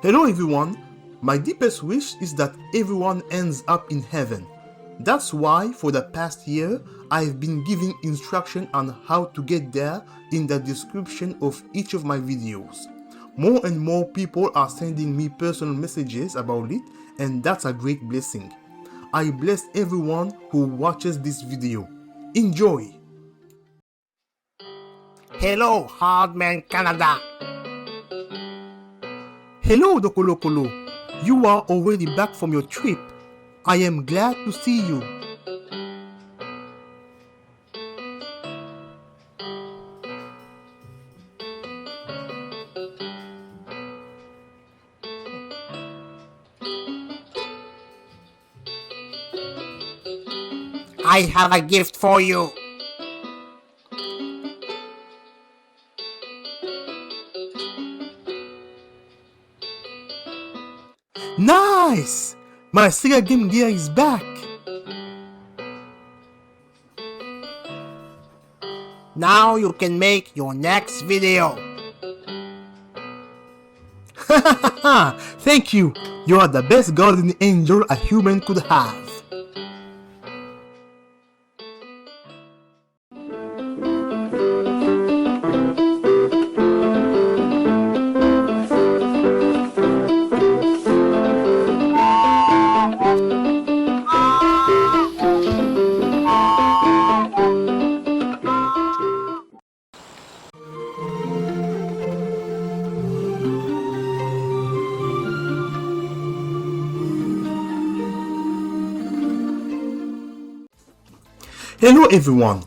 Hello everyone, my deepest wish is that everyone ends up in heaven. That's why for the past year, I've been giving instruction on how to get there in the description of each of my videos. More and more people are sending me personal messages about it, and that's a great blessing. I bless everyone who watches this video. Enjoy! Hello, Hardmancanada. Hello, Dokolokolo. You are already back from your trip. I am glad to see you. I have a gift for you. Nice! My Sega Game Gear is back! Now you can make your next video. Thank you! You are the best guardian angel a human could have. Hello everyone,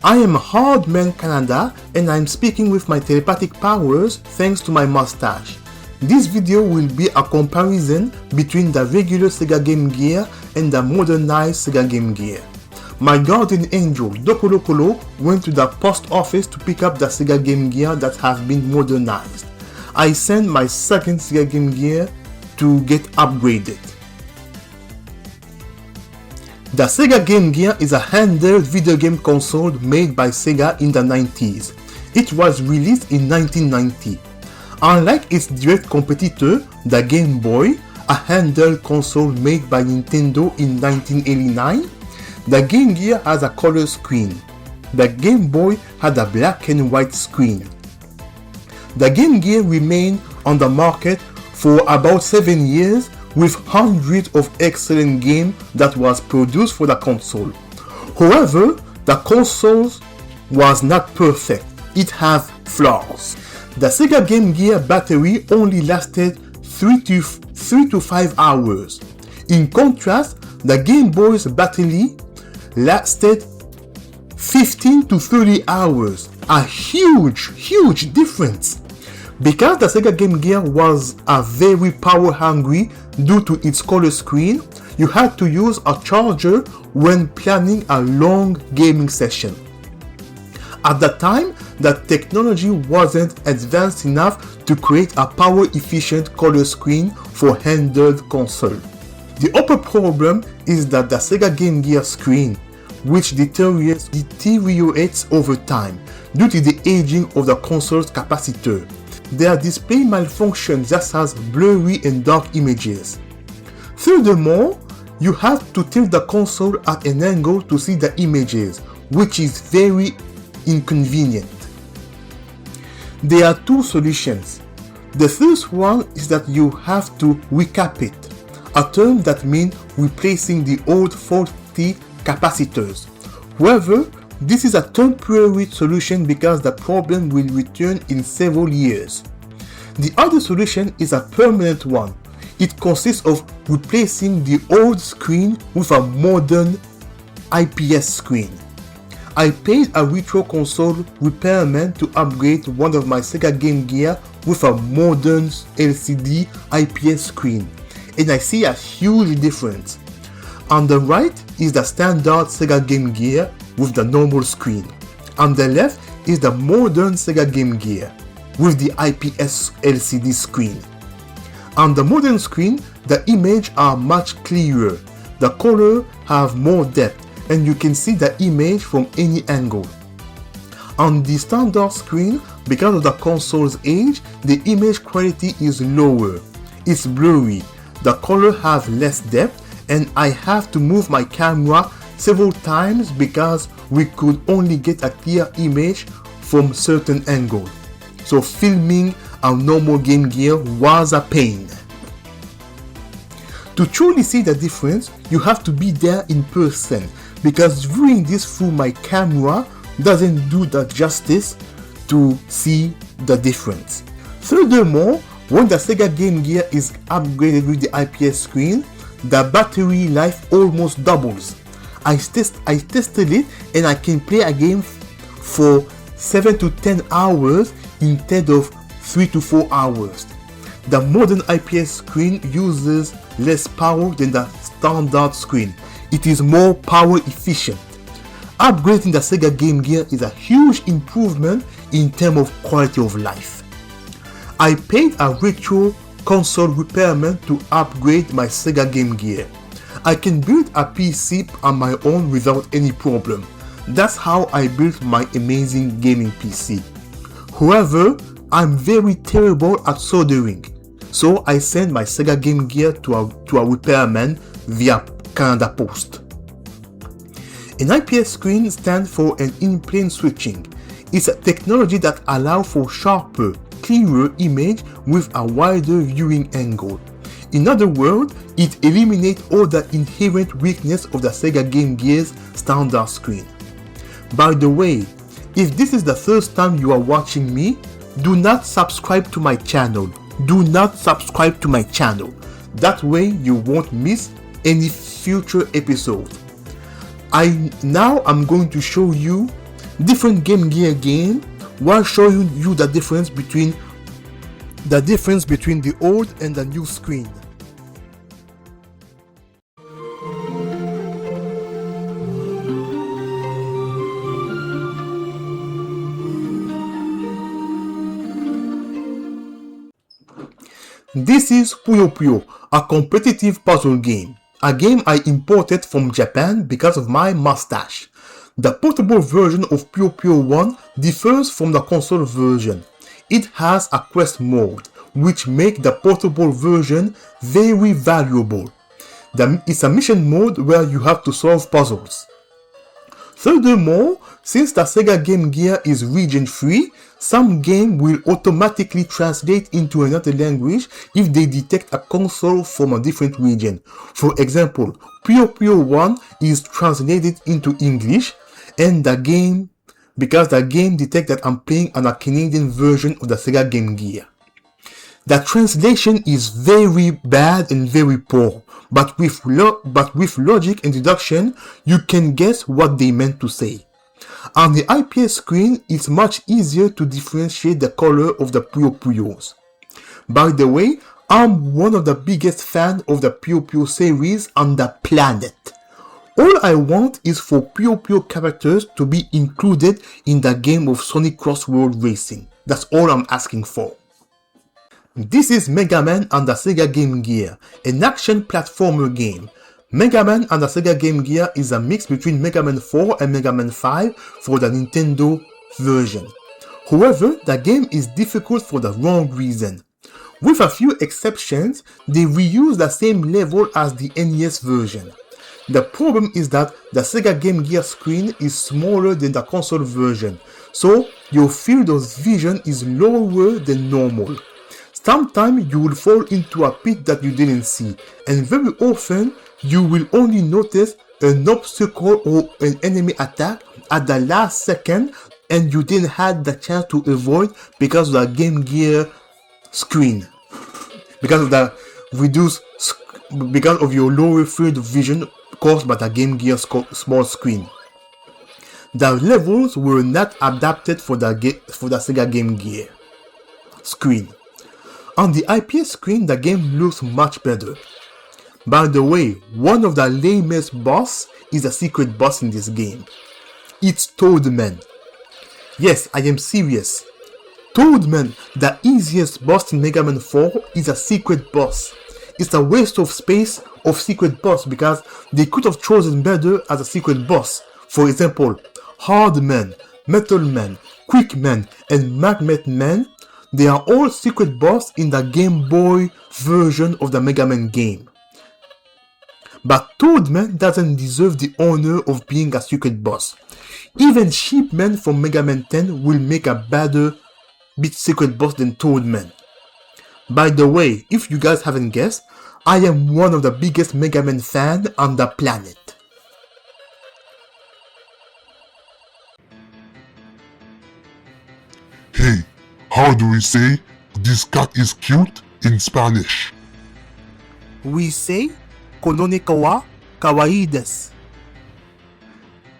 I am Hardmancanada and I'm speaking with my telepathic powers thanks to my mustache. This video will be a comparison between the regular Sega Game Gear and the modernized Sega Game Gear. My guardian angel Dokolokolo went to the post office to pick up the Sega Game Gear that has been modernized. I sent my second Sega Game Gear to get upgraded. The Sega Game Gear is a handheld video game console made by Sega in the 90s. It was released in 1990. Unlike its direct competitor, the Game Boy, a handheld console made by Nintendo in 1989, the Game Gear has a color screen. The Game Boy had a black and white screen. The Game Gear remained on the market for about 7 years with hundreds of excellent games that was produced for the console. However, the console was not perfect. It has flaws. The Sega Game Gear battery only lasted 3 to 5 hours. In contrast, the Game Boy's battery lasted 15 to 30 hours. A huge difference. Because the Sega Game Gear was a very power hungry due to its color screen, you had to use a charger when planning a long gaming session. At the time, the technology wasn't advanced enough to create a power efficient color screen for handheld console. The other problem is that the Sega Game Gear screen, which deteriorates over time due to the aging of the console's capacitor. Their display malfunctions such as blurry and dark images. Furthermore, you have to tilt the console at an angle to see the images, which is very inconvenient. There are two solutions. The first one is that you have to recap it, a term that means replacing the old faulty capacitors. However, this is a temporary solution because the problem will return in several years. The other solution is a permanent one. It consists of replacing the old screen with a modern IPS screen. I paid a retro console repairman to upgrade one of my Sega Game Gear with a modern LCD IPS screen, and I see a huge difference. On the right is the standard Sega Game Gear with the normal screen. On the left is the modern Sega Game Gear with the IPS LCD screen. On the modern screen, the images are much clearer, the colors have more depth, and you can see the image from any angle. On the standard screen, because of the console's age, the image quality is lower. It's blurry, the color has less depth, and I have to move my camera several times because we could only get a clear image from certain angle. So filming a normal Game Gear was a pain. To truly see the difference, you have to be there in person, because viewing this through my camera doesn't do the justice to see the difference. Furthermore, when the Sega Game Gear is upgraded with the IPS screen, the battery life almost doubles. I tested it and I can play a game for 7 to 10 hours instead of 3 to 4 hours. The modern IPS screen uses less power than the standard screen. It is more power efficient. Upgrading the Sega Game Gear is a huge improvement in terms of quality of life. I paid a virtual console repairman to upgrade my Sega Game Gear. I can build a PC on my own without any problem. That's how I built my amazing gaming PC. However, I'm very terrible at soldering, so I sent my Sega Game Gear to a repairman via Canada Post. An IPS screen stands for an in-plane switching. It's a technology that allows for sharper, clearer image with a wider viewing angle. In other words, it eliminates all the inherent weakness of the Sega Game Gear's standard screen. By the way, if this is the first time you are watching me, do not subscribe to my channel. Do not subscribe to my channel. That way you won't miss any future episode. Now I'm going to show you different Game Gear game while showing you the difference between the old and the new screen. This is Puyo Puyo, a competitive puzzle game. A game I imported from Japan because of my mustache. The portable version of Puyo Puyo 1 differs from the console version. It has a quest mode, which makes the portable version very valuable. It's a mission mode where you have to solve puzzles. Furthermore, since the Sega Game Gear is region-free, some games will automatically translate into another language if they detect a console from a different region. For example, Puyo Puyo 1 is translated into English, and because the game detects that I'm playing on a Canadian version of the Sega Game Gear. The translation is very bad and very poor, but with logic and deduction, you can guess what they meant to say. On the IPS screen, it's much easier to differentiate the color of the Puyo Puyos. By the way, I'm one of the biggest fans of the Puyo Puyo series on the planet. All I want is for Puyo Puyo characters to be included in the game of Sonic Crossworld Racing. That's all I'm asking for. This is Mega Man on the Sega Game Gear, an action platformer game. Mega Man on the Sega Game Gear is a mix between Mega Man 4 and Mega Man 5 for the Nintendo version. However, the game is difficult for the wrong reason. With a few exceptions, they reuse the same level as the NES version. The problem is that the Sega Game Gear screen is smaller than the console version, so your field of vision is lower than normal. Sometimes you will fall into a pit that you didn't see, and very often you will only notice an obstacle or an enemy attack at the last second, and you didn't have the chance to avoid because of the Game Gear screen. Because of your lower field of vision caused by the Game Gear small screen. The levels were not adapted for the Sega Game Gear screen. On the IPS screen, the game looks much better. By the way, one of the lamest boss is a secret boss in this game. It's Toadman. Yes, I am serious. Toadman, the easiest boss in Mega Man 4, is a secret boss. It's a waste of space of secret boss because they could have chosen better as a secret boss. For example, Hardman, Metal Man, Quick Man, and Magnet Man. They are all secret boss in the Game Boy version of the Mega Man game. But Toadman doesn't deserve the honor of being a secret boss. Even Sheepman from Mega Man 10 will make a better secret boss than Toadman. By the way, if you guys haven't guessed, I am one of the biggest Mega Man fans on the planet. Hey, how do we say this cat is cute in Spanish? We say, Kononeka wa kawaii desu.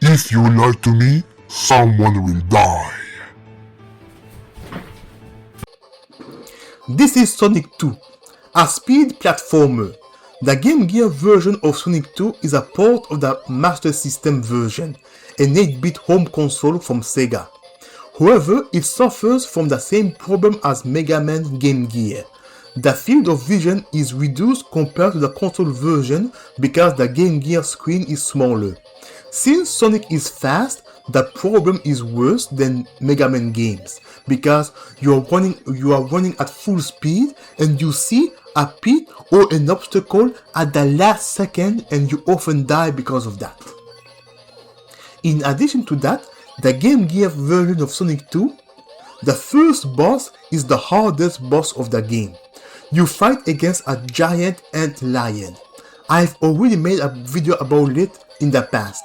If you lie to me, someone will die. This is Sonic 2, a speed platformer. The Game Gear version of Sonic 2 is a port of the Master System version, an 8-bit home console from Sega. However, it suffers from the same problem as Mega Man Game Gear. The field of vision is reduced compared to the console version because the Game Gear screen is smaller. Since Sonic is fast, the problem is worse than Mega Man games because you are running at full speed and you see a pit or an obstacle at the last second and you often die because of that. In addition to that, the Game Gear version of Sonic 2, the first boss is the hardest boss of the game. You fight against a giant Antlion. I've already made a video about it in the past.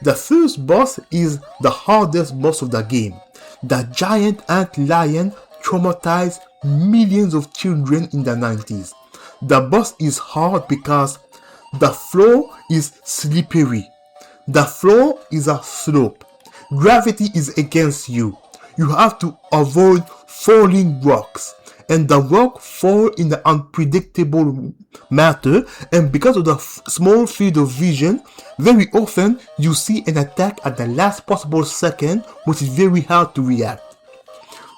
The first boss is the hardest boss of the game. The giant Antlion traumatized millions of children in the 90s. The boss is hard because the floor is slippery. The floor is a slope. Gravity is against you. You have to avoid falling rocks. And the rock fall in the unpredictable matter, and because of the small field of vision, very often you see an attack at the last possible second, which is very hard to react.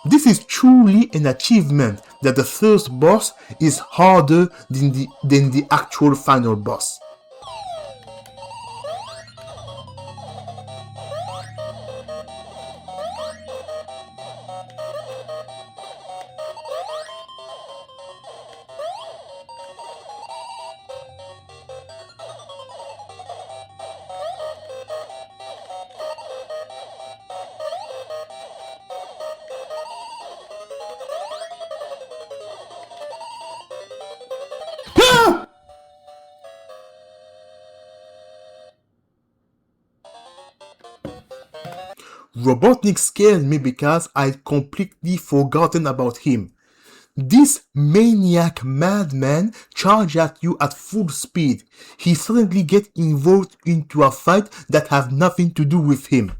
This is truly an achievement that the first boss is harder than the actual final boss. Robotnik scared me because I'd completely forgotten about him. This maniac madman charges at you at full speed. He suddenly gets involved into a fight that has nothing to do with him.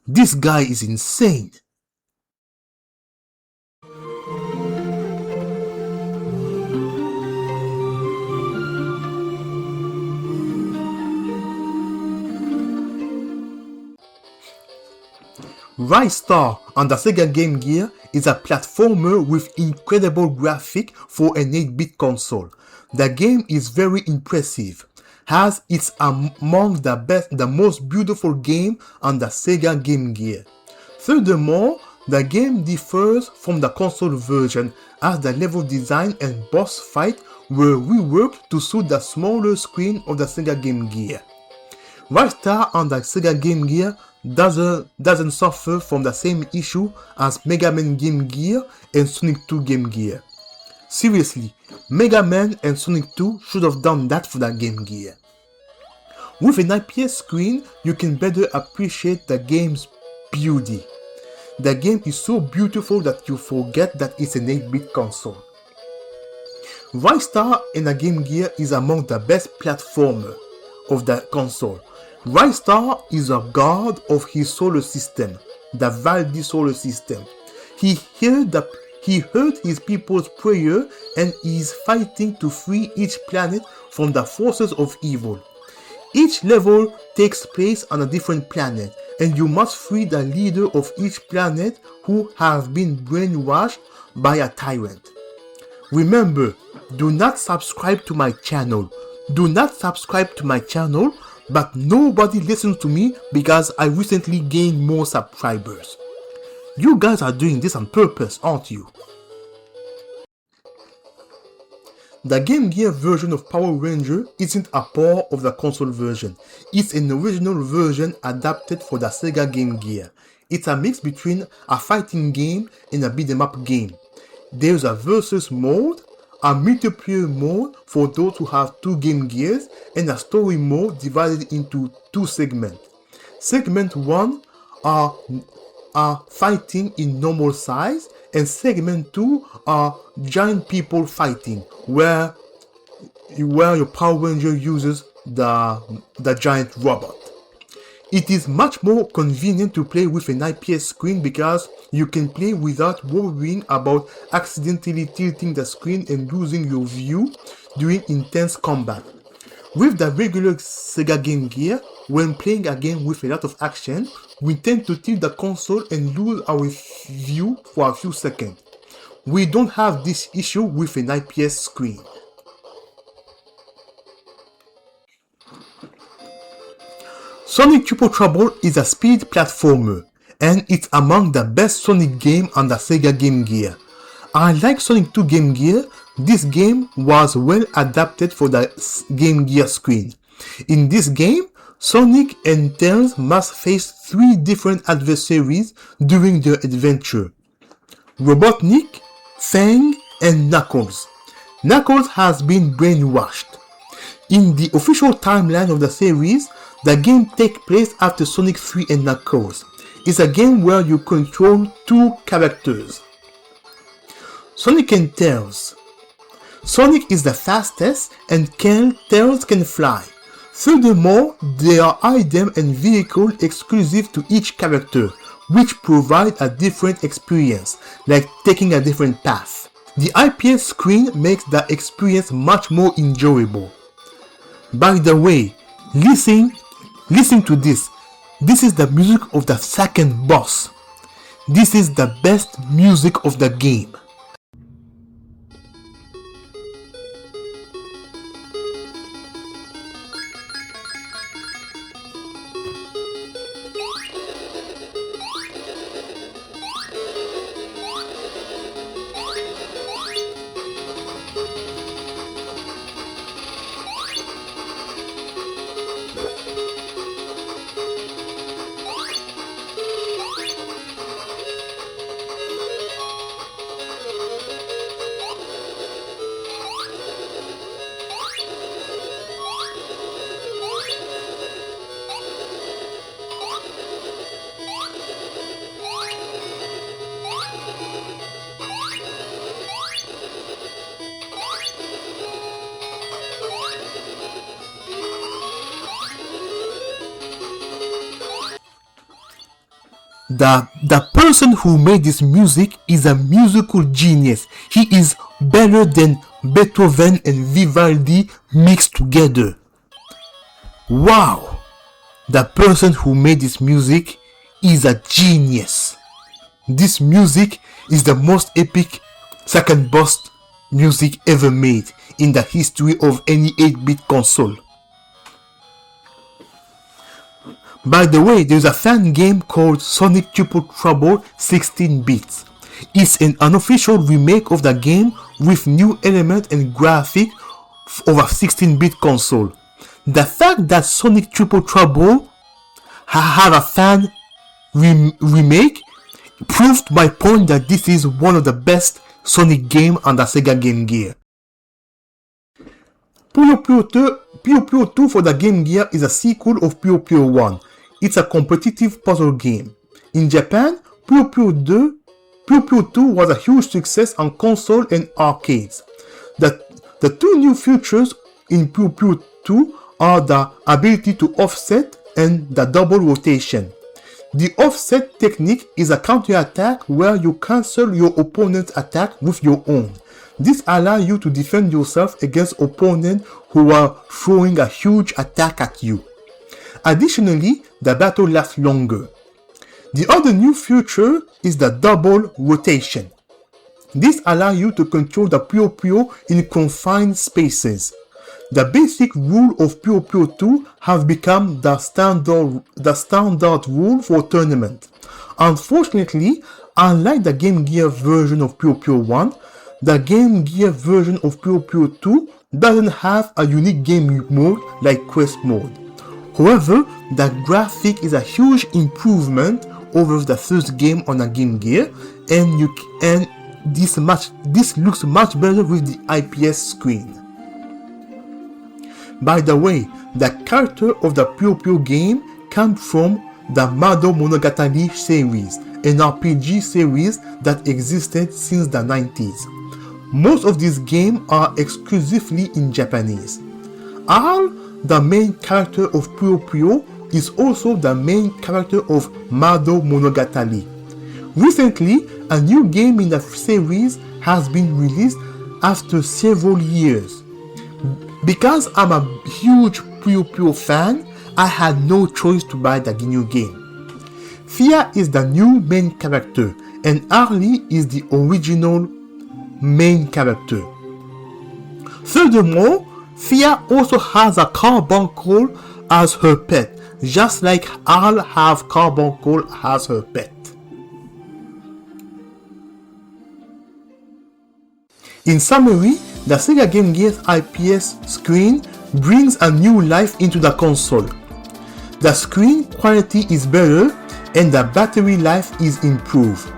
This guy is insane. Rise Star on the Sega Game Gear is a platformer with incredible graphics for an 8-bit console. The game is very impressive, as it's among the most beautiful game on the Sega Game Gear. Furthermore, the game differs from the console version as the level design and boss fight were reworked to suit the smaller screen of the Sega Game Gear. Rise Star on the Sega Game Gear doesn't suffer from the same issue as Mega Man Game Gear and Sonic 2 Game Gear. Seriously, Mega Man and Sonic 2 should have done that for the Game Gear. With an IPS screen, you can better appreciate the game's beauty. The game is so beautiful that you forget that it's an 8-bit console. Rise Star in the Game Gear is among the best platformer of the console. Rise Star is a god of his solar system, the Valdi solar system. He heard his people's prayer and is fighting to free each planet from the forces of evil. Each level takes place on a different planet, and you must free the leader of each planet who has been brainwashed by a tyrant. Remember, do not subscribe to my channel. Do not subscribe to my channel, but nobody listens to me because I recently gained more subscribers. You guys are doing this on purpose, aren't you? The Game Gear version of Power Ranger isn't a part of the console version. It's an original version adapted for the Sega Game Gear. It's a mix between a fighting game and a beat-em-up game. There's a versus mode, a multiplayer mode for those who have 2 Game Gears, and a story mode divided into 2 segments. Segment 1 are fighting in normal size, and segment 2 are giant people fighting, where your Power Ranger uses the giant robot. It is much more convenient to play with an IPS screen because you can play without worrying about accidentally tilting the screen and losing your view during intense combat. With the regular Sega Game Gear, when playing a game with a lot of action, we tend to tilt the console and lose our view for a few seconds. We don't have this issue with an IPS screen. Sonic Triple Trouble is a speed platformer, and it's among the best Sonic games on the Sega Game Gear. Unlike Sonic 2 Game Gear, this game was well adapted for the Game Gear screen. In this game, Sonic and Tails must face 3 different adversaries during their adventure: Robotnik, Fang, and Knuckles. Knuckles has been brainwashed. In the official timeline of the series, the game takes place after Sonic 3 and Knuckles. It's a game where you control 2 characters. Sonic and Tails. Sonic is the fastest and Tails can fly. Furthermore, there are items and vehicles exclusive to each character, which provide a different experience, like taking a different path. The IPS screen makes the experience much more enjoyable. By the way, listen to this. This is the music of the second boss. This is the best music of the game. The person who made this music is a musical genius. He is better than Beethoven and Vivaldi mixed together. Wow! The person who made this music is a genius. This music is the most epic second boss music ever made in the history of any 8-bit console. By the way, there's a fan game called Sonic Triple Trouble 16 bits. It's an unofficial remake of the game with new elements and graphics of a 16-bit console. The fact that Sonic Triple Trouble have a fan remake proved my point that this is one of the best Sonic games on the Sega Game Gear. Puyo Puyo 2 for the Game Gear is a sequel of Puyo Puyo 1. It's a competitive puzzle game. In Japan, Puyo Puyo 2 was a huge success on console and arcades. The 2 new features in Puyo Puyo 2 are the ability to offset and the double rotation. The offset technique is a counter-attack where you cancel your opponent's attack with your own. This allows you to defend yourself against opponents who are throwing a huge attack at you. Additionally, the battle lasts longer. The other new feature is the double rotation. This allows you to control the Puyo Puyo in confined spaces. The basic rule of Puyo Puyo 2 has become the standard rule for tournament. Unfortunately, Unlike the Game Gear version of Puyo Puyo 1, the Game Gear version of Puyo Puyo 2 doesn't have a unique game mode like Quest mode. However, the graphic is a huge improvement over the first game on a Game Gear, and this looks much better with the IPS screen. By the way, the character of the Puyo Puyo game comes from the Mado Monogatari series, an RPG series that existed since the 90s. Most of these games are exclusively in Japanese. Al, the main character of Puyo Puyo, is also the main character of Mado Monogatari. Recently, a new game in the series has been released after several years. Because I'm a huge Puyo Puyo fan, I had no choice to buy the new game. Fia is the new main character, and Arlie is the original main character. Furthermore, Fia also has a carbuncle as her pet, just like Al have carbuncle as her pet. In summary, the Sega Game Gear's IPS screen brings a new life into the console. The screen quality is better and the battery life is improved.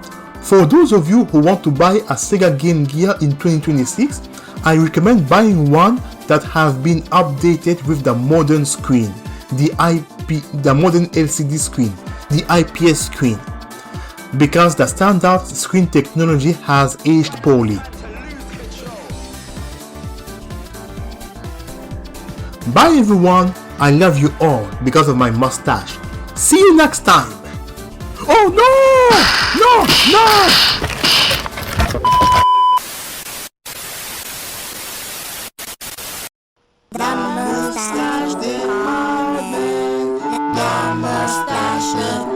For those of you who want to buy a Sega Game Gear in 2026, I recommend buying one that has been updated with the modern screen, the modern LCD screen, the IPS screen, because the standard screen technology has aged poorly. Bye everyone, I love you all because of my mustache. See you next time. Oh no! No! The mustache, the mustache.